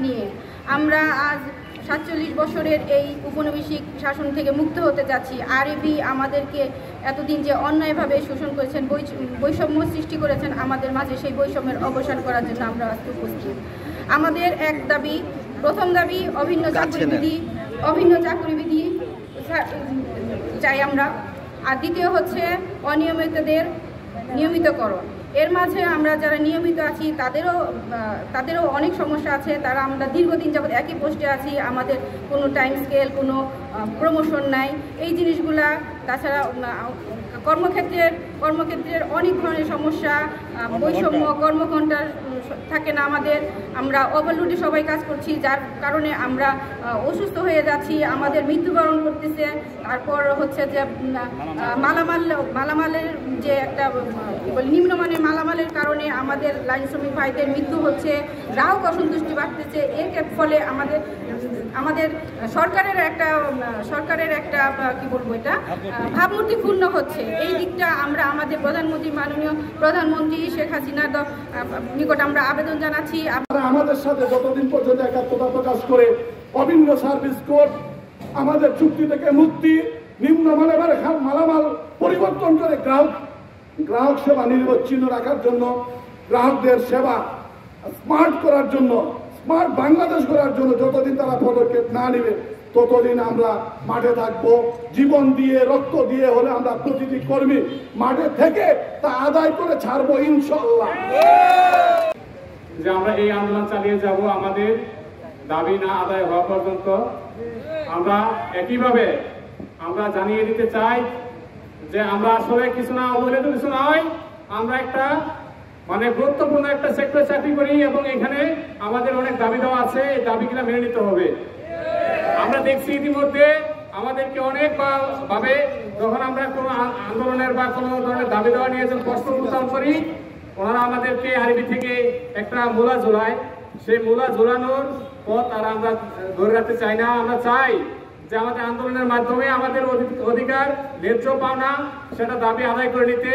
নিয়ে আমরা আজ 47 বছরের এই উপনিবেশিক শাসন থেকে মুক্ত হতে যাচ্ছি। আরবি আমাদেরকে এতদিন যে অন্যায়ভাবে শোষণ করেছেন, বৈষম্য সৃষ্টি করেছেন আমাদের মাঝে, সেই বৈষম্যের অবসান করার জন্য আমরা আজকে উপস্থিত। আমাদের এক দাবি, প্রথম দাবি অভিন্ন চাকরিবিধি চাই আমরা, আর দ্বিতীয় হচ্ছে অনিয়মিতদের নিয়মিতকরণ। এর মাঝে আমরা যারা নিয়মিত আছি তাদেরও অনেক সমস্যা আছে। আমরা দীর্ঘদিন যাবৎ একই পোস্টে আছি, আমাদের কোনো টাইম স্কেল, কোনো প্রমোশন নাই, এই জিনিসগুলা। তাছাড়া কর্মক্ষেত্রের অনেক ধরনের সমস্যা, বৈষম্য, কর্মঘণ্টার থাকে না আমাদের, আমরা ওভারলোডে সবাই কাজ করছি, যার কারণে আমরা অসুস্থ হয়ে যাচ্ছি, আমাদের মৃত্যুবরণ করতেছে। তারপর হচ্ছে যে মালামালের যে একটা নিম্নমানের মালামালের কারণে আমাদের লাইন শ্রমিক ভাইদের মৃত্যু হচ্ছে, গ্রাহক অসন্তুষ্টি বাড়তেছে। এর ফলে আমাদের সরকারের একটা কি বলবো, এটা ভাবমূর্তি ক্ষুণ্ণ হচ্ছে। এই দিকটা আমরা আমাদের মাননীয় প্রধানমন্ত্রী শেখ হাসিনার নিকট আমরা আবেদন জানাচ্ছি। আমাদের সাথে যতদিন পর্যন্ত একাত্মতা প্রকাশ করে অভিন্ন সার্ভিস কোড, আমাদের চুক্তি থেকে মুক্তি, নিম্নমানের মালামাল পরিবর্তন করে গ্রাহক সেবা নিরবচ্ছিন্ন রাখার জন্য, গ্রাহকদের সেবা স্মার্ট করার জন্য, স্মার্ট বাংলাদেশ করার জন্য যতদিন তারা পদক্ষেপ না নেবে ততদিন আমরা মাঠে থাকবো। জীবন দিয়ে, রক্ত দিয়ে হলে আমরা প্রতিটি কর্মী মাঠে থেকে তা আদায় করে ছাড়বো ইনশাআল্লাহ। যে আমরা এই আন্দোলন চালিয়ে যাব আমাদের দাবি না আদায় হওয়া পর্যন্ত। আমরা একইভাবে আমরা জানিয়ে দিতে চাই যে আমরা আসলে কিছু না অবহেলিত কিছু নয়, আমরা একটা গুরুত্বপূর্ণ একটা সেক্টর চাকরি করি এবং এখানে আমাদের অনেক দাবি দেওয়া আছে, এই দাবিগুলো মেনে নিতে হবে। আমরা দেখছি ইতিমধ্যে আমাদেরকে অনেক ভাবে যখন আমরা কোনো আন্দোলনের বা কোনো ধরনের দাবি দেওয়া নিয়ে যখন প্রশ্ন উত্থাপন করি, ওনারা আমাদেরকে আরবি থেকে একটা মূলা ঝোলায়, সেই মূলা ঝোলানোর পথ আর আমরা ধরে রাখতে চাই না। আমরা চাই যে আমাদের আন্দোলনের মাধ্যমে আমাদের অধিকার, ন্যায্য পাওনা, সেটা দাবি আদায় করে নিতে